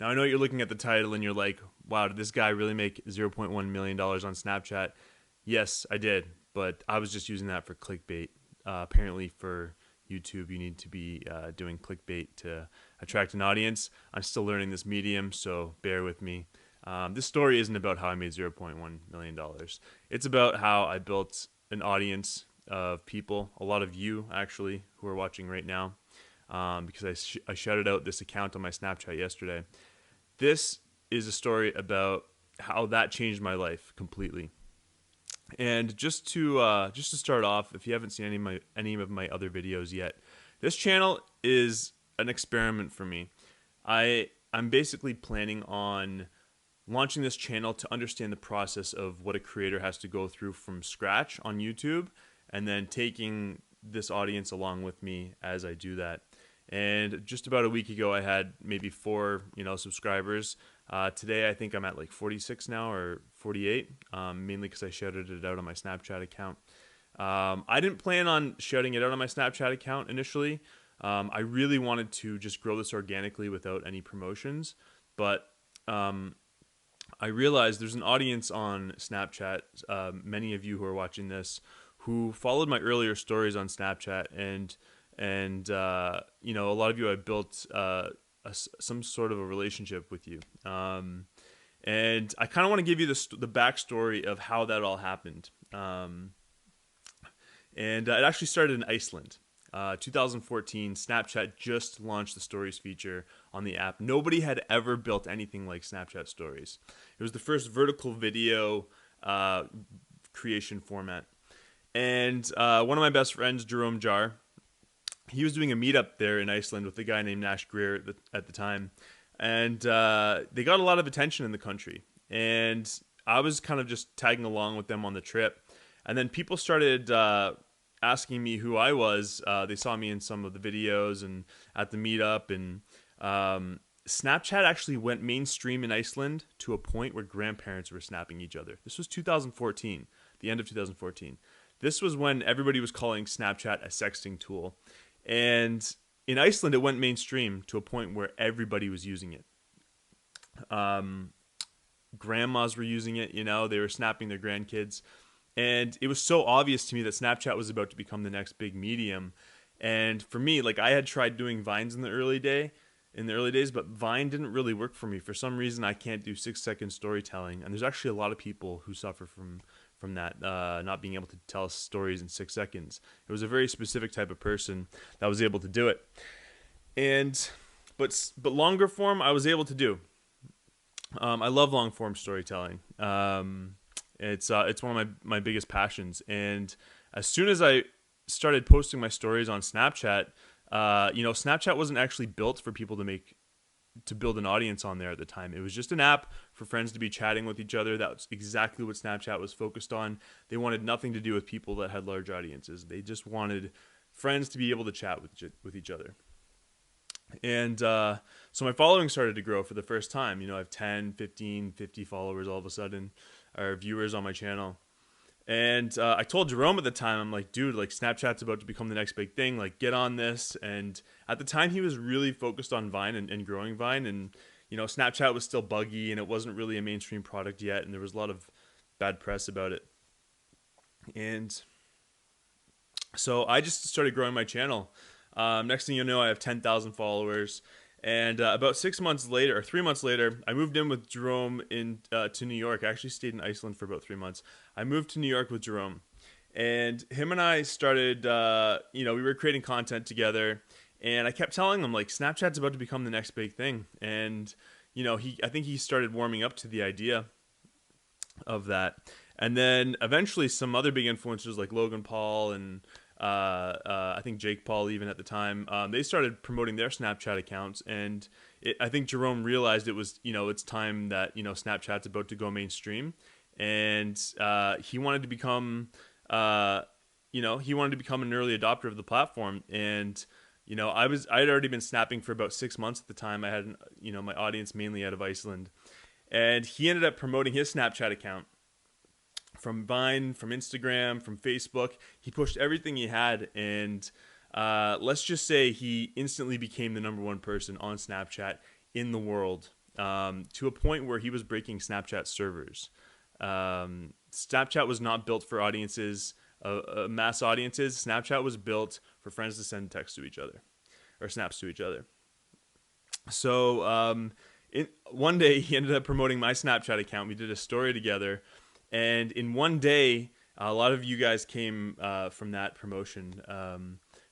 Now I know you're looking at the title and you're like, wow, did this guy really make $0.1 million on Snapchat? Yes, I did, but I was just using that for clickbait. Apparently, for YouTube, you need to be doing clickbait to attract an audience. I'm still learning this medium, so bear with me. This story isn't about how I made $0.1 million. It's about how I built an audience of people, a lot of you actually, who are watching right now, because I shouted out this account on my Snapchat yesterday. This is a story about how that changed my life completely. And just to start off, if you haven't seen any of my other videos yet, this channel is an experiment for me. I'm basically planning on launching this channel to understand the process of what a creator has to go through from scratch on YouTube, and then taking this audience along with me as I do that. And just about a week ago, I had maybe four, subscribers. Today, I think I'm at like 46 now or 48, mainly because I shouted it out on my Snapchat account. I didn't plan on shouting it out on my Snapchat account initially. I really wanted to just grow this organically without any promotions, but I realized there's an audience on Snapchat, many of you who are watching this, who followed my earlier stories on Snapchat, and a lot of you I built some sort of a relationship with you, and I kind of want to give you the backstory of how that all happened. And it actually started in Iceland. 2014, Snapchat just launched the Stories feature on the app. Nobody had ever built anything like Snapchat Stories. It was the first vertical video creation format. And one of my best friends, Jerome Jar, he was doing a meetup there in Iceland with a guy named Nash Greer at the time. And they got a lot of attention in the country. And I was kind of just tagging along with them on the trip. And then people started asking me who I was. They saw me in some of the videos and at the meetup. And Snapchat actually went mainstream in Iceland to a point where grandparents were snapping each other. This was 2014, the end of 2014. This was when everybody was calling Snapchat a sexting tool. And in Iceland, it went mainstream to a point where everybody was using it. Grandmas were using it, they were snapping their grandkids. And it was so obvious to me that Snapchat was about to become the next big medium. And for me, like, I had tried doing Vines in the early days, but Vine didn't really work for me. For some reason, I can't do 6-second storytelling. And there's actually a lot of people who suffer from that, not being able to tell stories in 6 seconds. It was a very specific type of person that was able to do it. But longer form, I was able to do. I love long form storytelling. It's one of my biggest passions. And as soon as I started posting my stories on Snapchat, Snapchat wasn't actually built for people to build an audience on there at the time. It was just an app for friends to be chatting with each other. That was exactly what Snapchat was focused on. They wanted nothing to do with people that had large audiences. They just wanted friends to be able to chat with each other. And so my following started to grow for the first time. I have 10, 15, 50 followers all of a sudden, or viewers on my channel. And I told Jerome at the time, I'm like, dude, like, Snapchat's about to become the next big thing. Like, get on this. And at the time, he was really focused on Vine and growing Vine. And, Snapchat was still buggy and it wasn't really a mainstream product yet. And there was a lot of bad press about it. And so I just started growing my channel. Next thing you know, I have 10,000 followers. And about 6 months later, or 3 months later, I moved in with Jerome to New York. I actually stayed in Iceland for about 3 months. I moved to New York with Jerome. And him and I started, we were creating content together. And I kept telling him, like, Snapchat's about to become the next big thing. And, I think he started warming up to the idea of that. And then eventually some other big influencers like Logan Paul and I think Jake Paul even at the time, they started promoting their Snapchat accounts. And I think Jerome realized it was, it's time that, Snapchat's about to go mainstream. And he wanted to become, an early adopter of the platform. And, I had already been snapping for about 6 months at the time. I had, my audience mainly out of Iceland. And he ended up promoting his Snapchat account from Vine, from Instagram, from Facebook. He pushed everything he had, and let's just say he instantly became the #1 person on Snapchat in the world. to a point where he was breaking Snapchat servers. Snapchat was not built for audiences, mass audiences. Snapchat was built for friends to send texts to each other or snaps to each other. So one day he ended up promoting my Snapchat account. We did a story together, and in one day, a lot of you guys came from that promotion.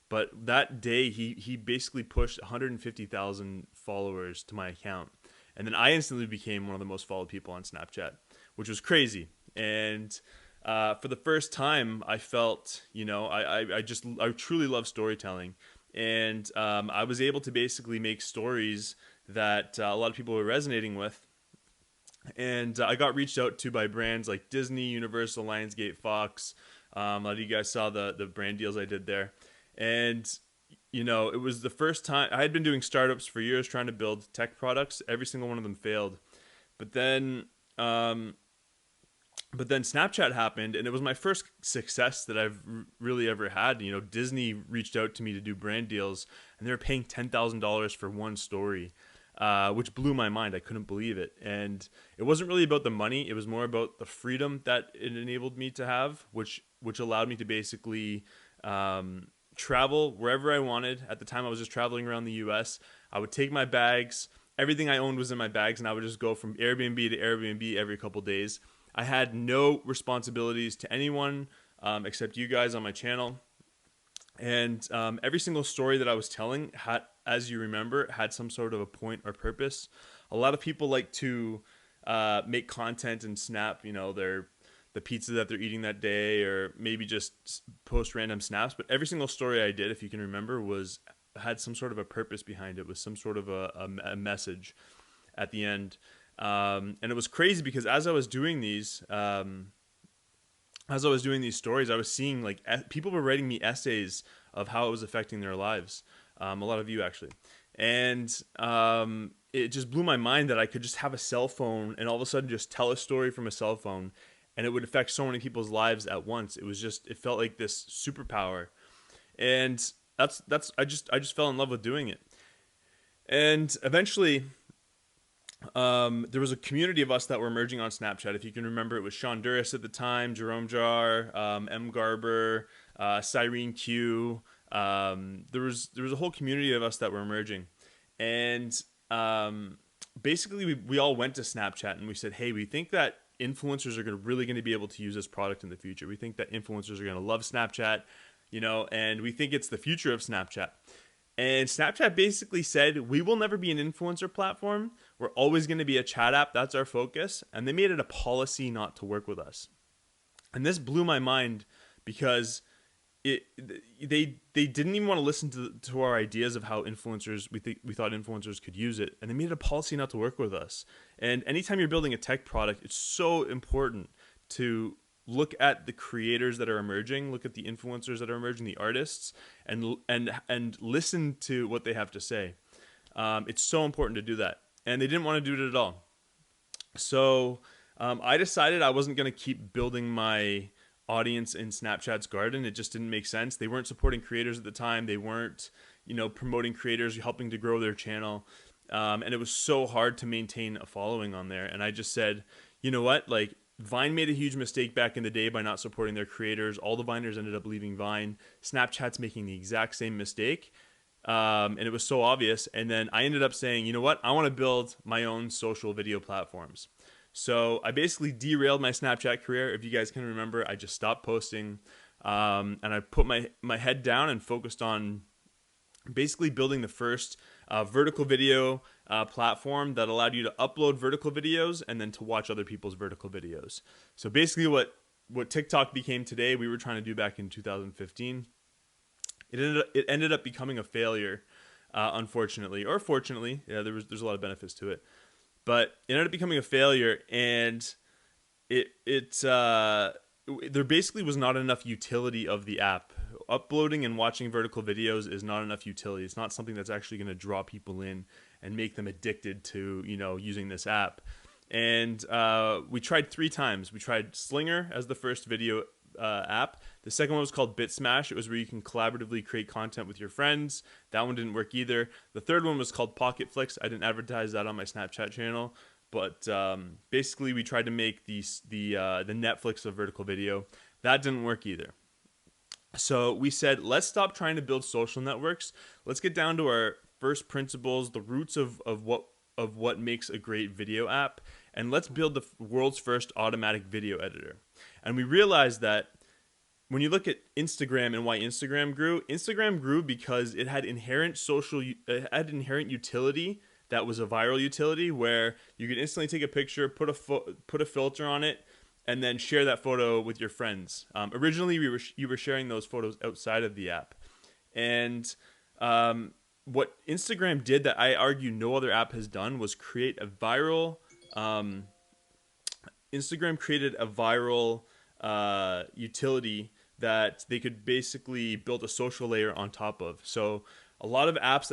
But that day, he basically pushed 150,000 followers to my account, and then I instantly became one of the most followed people on Snapchat, which was crazy. And for the first time, I felt, I truly love storytelling. And I was able to basically make stories that a lot of people were resonating with. And I got reached out to by brands like Disney, Universal, Lionsgate, Fox. A lot of you guys saw the brand deals I did there. And, it was the first time. I had been doing startups for years trying to build tech products. Every single one of them failed. But then Snapchat happened, and it was my first success that I've really ever had. Disney reached out to me to do brand deals, and they were paying $10,000 for one story, which blew my mind. I couldn't believe it. And it wasn't really about the money. It was more about the freedom that it enabled me to have, which allowed me to basically travel wherever I wanted. At the time, I was just traveling around the U.S. I would take my bags. Everything I owned was in my bags, and I would just go from Airbnb to Airbnb every couple days. I had no responsibilities to anyone except you guys on my channel. And every single story that I was telling, as you remember, had some sort of a point or purpose. A lot of people like to make content and snap, the pizza that they're eating that day, or maybe just post random snaps. But every single story I did, if you can remember, had some sort of a purpose behind it, with some sort of a message at the end. And it was crazy because as I was doing these stories, I was seeing people were writing me essays of how it was affecting their lives. A lot of you actually. And it just blew my mind that I could just have a cell phone and all of a sudden just tell a story from a cell phone, and it would affect so many people's lives at once. It felt like this superpower. And I just fell in love with doing it. And eventually, there was a community of us that were emerging on Snapchat. If you can remember, it was Sean Duras at the time, Jerome Jar, M. Garber, Cyrene Q. There was a whole community of us that were emerging. And basically, we all went to Snapchat and we said, hey, we think that influencers are really going to be able to use this product in the future. We think that influencers are going to love Snapchat, and we think it's the future of Snapchat. And Snapchat basically said, we will never be an influencer platform. We're always going to be a chat app. That's our focus. And they made it a policy not to work with us. And this blew my mind because they didn't even want to listen to our ideas of how influencers, we thought influencers could use it. And they made it a policy not to work with us. And anytime you're building a tech product, it's so important to look at the creators that are emerging, look at the influencers that are emerging, the artists, and listen to what they have to say. It's so important to do that. And they didn't want to do it at all. So I decided I wasn't going to keep building my audience in Snapchat's garden. It just didn't make sense. They weren't supporting creators at the time. They weren't, promoting creators, helping to grow their channel. And it was so hard to maintain a following on there. And I just said, you know what, Vine made a huge mistake back in the day by not supporting their creators. All the Viners ended up leaving Vine. Snapchat's making the exact same mistake. And it was so obvious. And then I ended up saying, you know what? I want to build my own social video platforms. So I basically derailed my Snapchat career. If you guys can remember, I just stopped posting. And I put my head down and focused on basically building the first vertical video platform that allowed you to upload vertical videos and then to watch other people's vertical videos. So basically what TikTok became today, we were trying to do back in 2015. It ended up becoming a failure, unfortunately, or fortunately. Yeah, there's a lot of benefits to it, but it ended up becoming a failure, and there basically was not enough utility of the app. Uploading and watching vertical videos is not enough utility. It's not something that's actually going to draw people in and make them addicted to, using this app. And we tried 3 times. We tried Slinger as the first video app. The second one was called Bit Smash. It was where you can collaboratively create content with your friends. That one didn't work either. The third one was called Pocket Flicks. I didn't advertise that on my Snapchat channel, but basically we tried to make the Netflix of vertical video. That didn't work either. So we said, let's stop trying to build social networks. Let's get down to our first principles, the roots of what makes a great video app, and let's build the world's first automatic video editor. And we realized that when you look at Instagram and why Instagram grew because it had inherent utility that was a viral utility where you could instantly take a picture, put a filter on it, and then share that photo with your friends. Originally, you were sharing those photos outside of the app, and what Instagram did that I argue no other app has done was create a viral. Instagram created a viral utility that they could basically build a social layer on top of. So a lot of apps,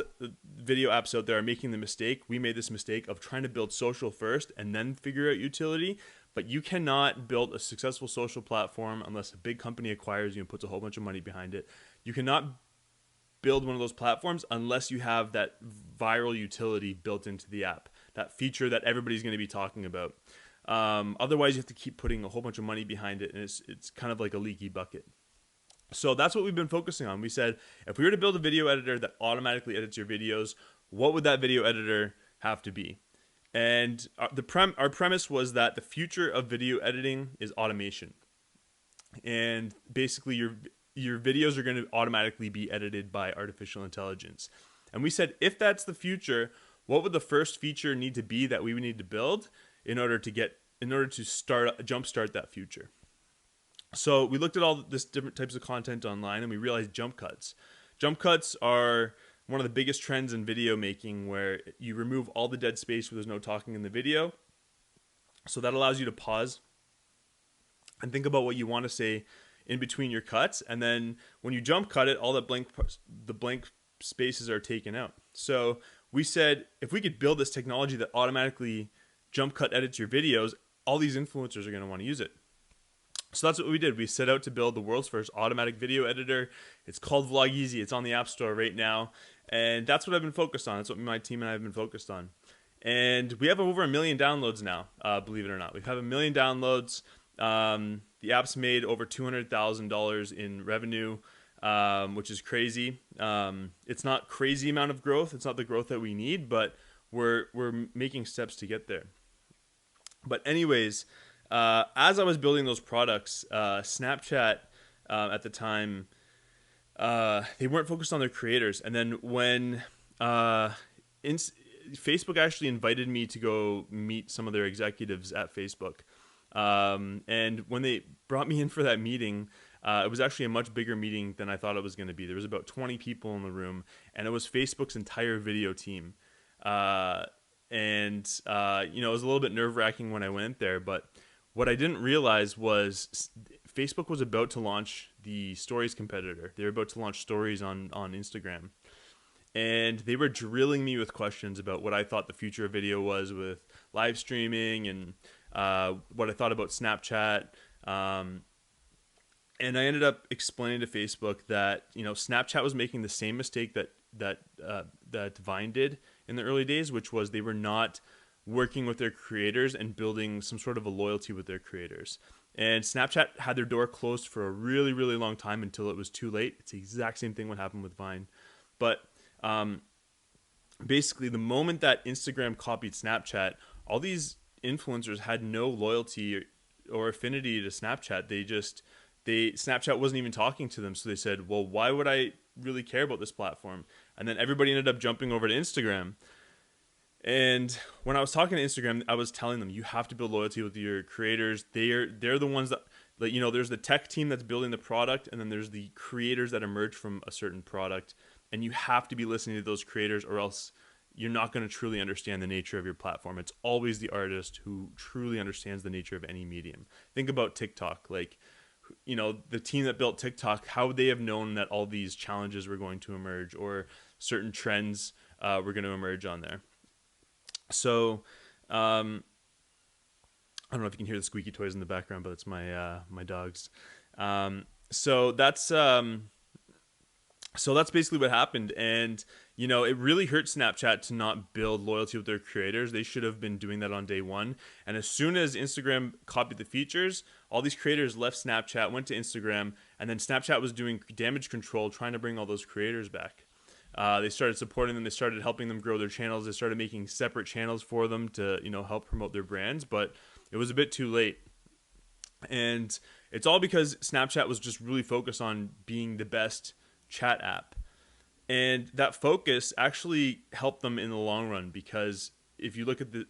video apps out there are making the mistake. We made this mistake of trying to build social first and then figure out utility. But you cannot build a successful social platform unless a big company acquires you and puts a whole bunch of money behind it. You cannot build one of those platforms unless you have that viral utility built into the app, that feature that everybody's going to be talking about. Otherwise, you have to keep putting a whole bunch of money behind it, and it's kind of like a leaky bucket. So that's what we've been focusing on. We said, if we were to build a video editor that automatically edits your videos, what would that video editor have to be? And our premise was that the future of video editing is automation. And basically, your videos are going to automatically be edited by artificial intelligence. And we said, if that's the future, what would the first feature need to be that we would need to build in order to jumpstart that future? So we looked at all this different types of content online, and we realized jump cuts. Jump cuts are one of the biggest trends in video making, where you remove all the dead space where there's no talking in the video. So that allows you to pause and think about what you want to say in between your cuts, and then when you jump cut it, all the blank spaces are taken out. So we said, if we could build this technology that automatically jump cut edits your videos, all these influencers are going to want to use it. So that's what we did. We set out to build the world's first automatic video editor. It's called Vlogeasy. It's on the App Store right now. And that's what I've been focused on. That's what my team and I have been focused on. And we have over 1 million downloads now, believe it or not. We have 1 million downloads. The app's made over $200,000 in revenue, which is crazy. It's not crazy amount of growth. It's not the growth that we need, but we're making steps to get there. But anyways, as I was building those products, Snapchat at the time, they weren't focused on their creators. And then when Facebook actually invited me to go meet some of their executives at Facebook, and when they brought me in for that meeting, it was actually a much bigger meeting than I thought it was going to be. There was about 20 people in the room, and it was Facebook's entire video team. And it was a little bit nerve-wracking when I went there, but what I didn't realize was Facebook was about to launch the Stories competitor. They were about to launch Stories on Instagram. And they were drilling me with questions about what I thought the future of video was with live streaming, and what I thought about Snapchat. And I ended up explaining to Facebook that Snapchat was making the same mistake that Vine did in the early days, which was they were not working with their creators and building some sort of a loyalty with their creators. And Snapchat had their door closed for a really, really long time until it was too late. It's the exact same thing what happened with Vine. But basically, the moment that Instagram copied Snapchat, all these influencers had no loyalty or affinity to Snapchat. Snapchat wasn't even talking to them. So they said, well, why would I really care about this platform? And then everybody ended up jumping over to Instagram. And when I was talking to Instagram, I was telling them, you have to build loyalty with your creators. They're the ones that, there's the tech team that's building the product, and then there's the creators that emerge from a certain product. And you have to be listening to those creators, or else you're not going to truly understand the nature of your platform. It's always the artist who truly understands the nature of any medium. Think about TikTok. The team that built TikTok, how would they have known that all these challenges were going to emerge, or certain trends were going to emerge on there? So, I don't know if you can hear the squeaky toys in the background, but it's my dogs. so that's um, so that's basically what happened. And it really hurt Snapchat to not build loyalty with their creators. They should have been doing that on day one. And as soon as Instagram copied the features, all these creators left Snapchat, went to Instagram, and then Snapchat was doing damage control, trying to bring all those creators back. They started supporting them. They started helping them grow their channels. They started making separate channels for them to help promote their brands. But it was a bit too late. And it's all because Snapchat was just really focused on being the best chat app. And that focus actually helped them in the long run, because if you look at the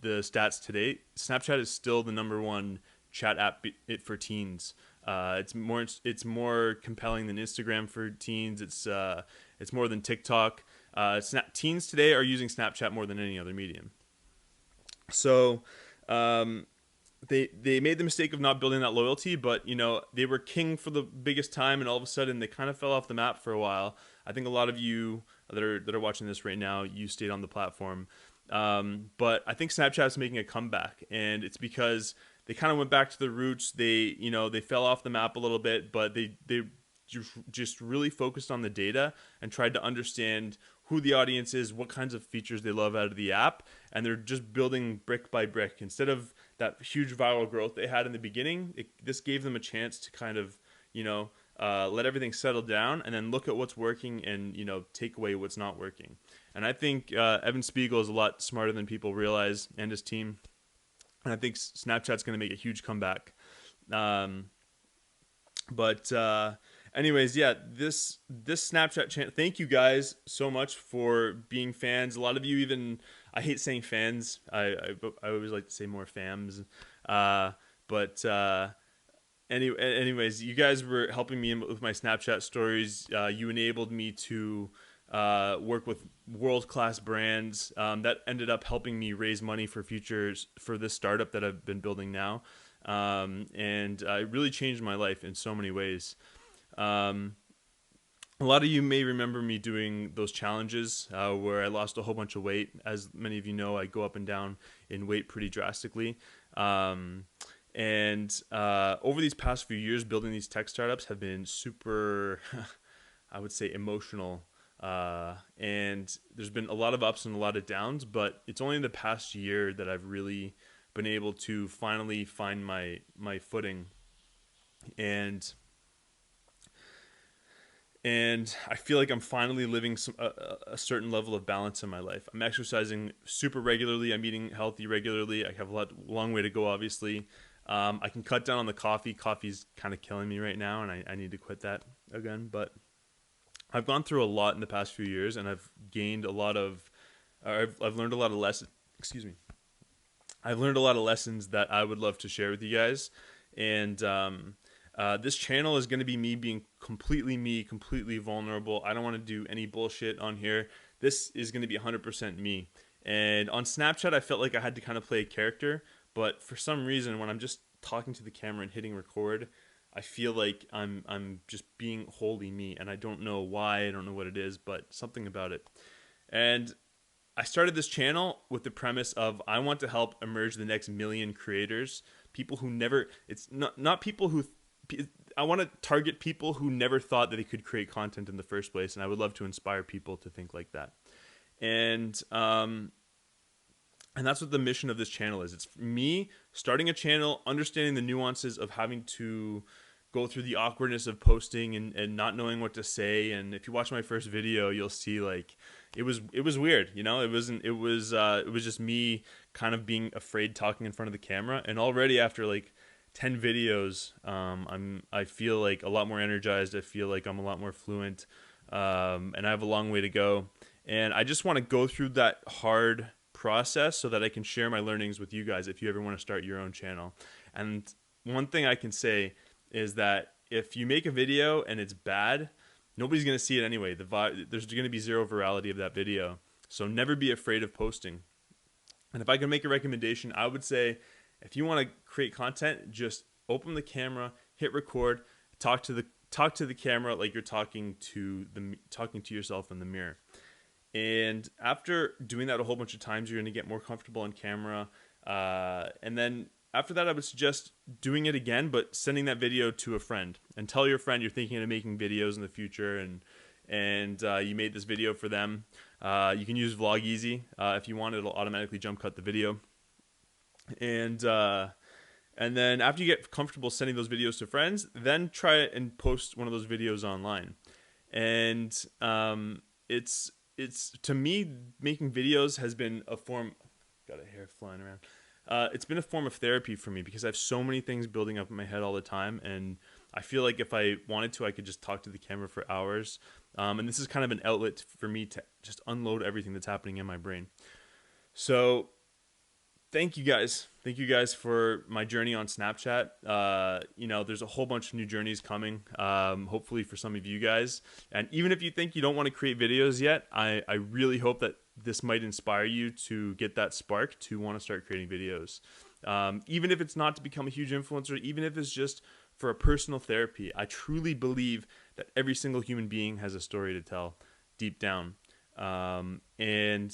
stats today, Snapchat is still the number one chat app for teens. It's more compelling than Instagram for teens. It's more than TikTok. Teens today are using Snapchat more than any other medium. So um, they made the mistake of not building that loyalty, but they were king for the biggest time, and all of a sudden they kind of fell off the map for a while. I think a lot of you that are watching this right now, you stayed on the platform, but I think Snapchat's making a comeback, and it's because they kind of went back to the roots. They fell off the map a little bit, but they just really focused on the data and tried to understand who the audience is, what kinds of features they love out of the app, and they're just building brick by brick. Instead of that huge viral growth they had in the beginning, this gave them a chance to kind of, let everything settle down and then look at what's working and, take away what's not working. And I think Evan Spiegel is a lot smarter than people realize, and his team. And I think Snapchat's going to make a huge comeback. Um, but anyways, yeah, this Snapchat channel. Thank you guys so much for being fans. A lot of you even, I hate saying fans. I always like to say more fams. But anyways, you guys were helping me with my Snapchat stories. You enabled me to work with world class brands. That ended up helping me raise money for futures for this startup that I've been building now. And it really changed my life in so many ways. Um, a lot of you may remember me doing those challenges where I lost a whole bunch of weight. As many of you know, I go up and down in weight pretty drastically. And over these past few years, building these tech startups have been super, I would say, emotional. And there's been a lot of ups and a lot of downs, but it's only in the past year that I've really been able to finally find my footing. And and I feel like I'm finally living a certain level of balance in my life. I'm exercising super regularly. I'm eating healthy regularly. I have long way to go, obviously. I can cut down on the coffee. Coffee's kind of killing me right now, and I need to quit that again. But I've gone through a lot in the past few years, and I've gained a lot of, I've learned a lot of lessons. Excuse me. I've learned a lot of lessons that I would love to share with you guys, and this channel is going to be me, completely vulnerable. I don't want to do any bullshit on here. This is going to be 100% me. And on Snapchat, I felt like I had to kind of play a character, but for some reason, when I'm just talking to the camera and hitting record, I feel like I'm just being wholly me, and I don't know why. I don't know what it is, but something about it. And I started this channel with the premise of I want to help emerge the next million creators, people who never. It's not people who. I want to target people who never thought that they could create content in the first place, and I would love to inspire people to think like that. And and that's what the mission of this channel is. It's me starting a channel, understanding the nuances of having to go through the awkwardness of posting and not knowing what to say. And if you watch my first video, you'll see like it was weird. It was just me kind of being afraid talking in front of the camera. And already after like 10 videos, I feel like a lot more energized. I feel like I'm a lot more fluent, and I have a long way to go. And I just want to go through that hard process so that I can share my learnings with you guys if you ever want to start your own channel. And one thing I can say is that if you make a video and it's bad, nobody's going to see it anyway. There's going to be zero virality of that video. So never be afraid of posting. And if I can make a recommendation, I would say if you want to create content, just open the camera, hit record, talk to the camera like you're talking to yourself in the mirror. And after doing that a whole bunch of times, you're going to get more comfortable on camera. And then after that, I would suggest doing it again, but sending that video to a friend and tell your friend you're thinking of making videos in the future, and you made this video for them. You can use Vlog Easy if you want; it'll automatically jump cut the video. And then after you get comfortable sending those videos to friends, then try it and post one of those videos online. And it's to me, making videos has been a form. Got a hair flying around. It's been a form of therapy for me because I have so many things building up in my head all the time, and I feel like if I wanted to, I could just talk to the camera for hours. And this is kind of an outlet for me to just unload everything that's happening in my brain. So thank you guys. Thank you guys for my journey on Snapchat. You know, there's a whole bunch of new journeys coming, hopefully for some of you guys. And even if you think you don't want to create videos yet, I really hope that this might inspire you to get that spark to want to start creating videos. Even if it's not to become a huge influencer, even if it's just for a personal therapy, I truly believe that every single human being has a story to tell deep down. And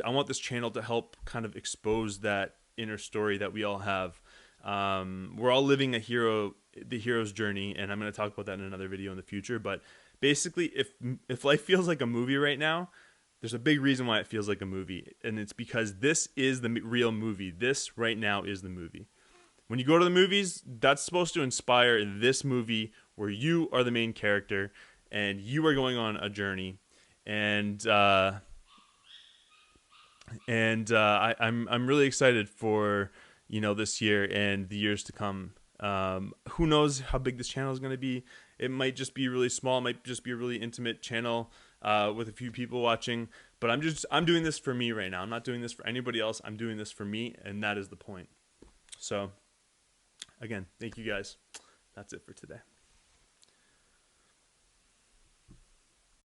I want this channel to help kind of expose that inner story that we all have. We're all living the hero's journey, and I'm going to talk about that in another video in the future. But basically, if life feels like a movie right now, there's a big reason why it feels like a movie, and it's because this is the real movie. This right now is the movie. When you go to the movies, that's supposed to inspire this movie where you are the main character and you are going on a journey. And I'm really excited for, you know, this year and the years to come. Who knows how big this channel is going to be? It might just be really small. It might just be a really intimate channel with a few people watching. But I'm doing this for me right now. I'm not doing this for anybody else. I'm doing this for me, and that is the point. So, again, thank you guys. That's it for today.